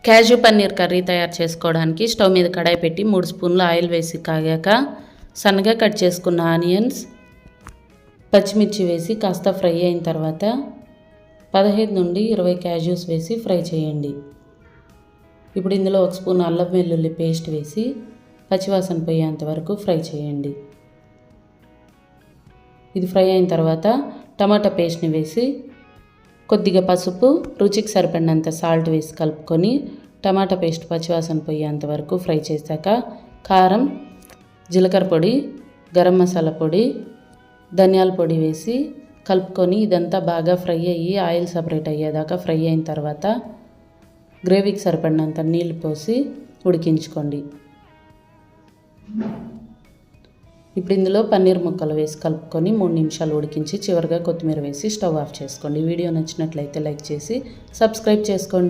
Cashew paneer curry తయారు చేసుకోవడానికి stove మీద కడాయి పెట్టి 3 స్పూన్ల ఆయిల్ వేసి కాగాక సన్నగా కట్ చేసుకున్న ఆనియన్స్, పచ్చిమిర్చి వేసి కాస్త ఫ్రై అయిన తర్వాత 15 నుండి 20 క్యాష్యూస్ వేసి ఫ్రై చేయండి. ఇప్పుడు ఇందులో 1 స్పూన్ అల్లం వెల్లుల్లి పేస్ట్ వేసి పచ్చివాసన పోయేంత వరకు ఫ్రై చేయండి. ఇది ఫ్రై అయిన తర్వాత టమాటా పేస్ట్ని వేసి కొద్దిగా పసుపు, రుచికి సరిపడినంత సాల్ట్ వేసి కలుపుకొని టమాటా పేస్ట్ పచ్చివాసన పోయేంత వరకు ఫ్రై చేశాక కారం, జీలకర్ర పొడి, గరం మసాలా పొడి, ధనియాల పొడి వేసి కలుపుకొని ఇదంతా బాగా ఫ్రై అయ్యి ఆయిల్ సపరేట్ అయ్యేదాకా ఫ్రై అయిన తర్వాత గ్రేవీకి సరిపడినంత నీళ్లు పోసి ఉడికించుకోండి. ఇప్పుడు ఇందులో పన్నీర్ ముక్కలు వేసి కలుపుకొని 3 నిమిషాలు ఉడికించి చివరిగా కొత్తిమీర వేసి స్టవ్ ఆఫ్ చేసుకోండి. వీడియో నచ్చినట్లయితే లైక్ చేసి సబ్స్క్రైబ్ చేసుకోండి.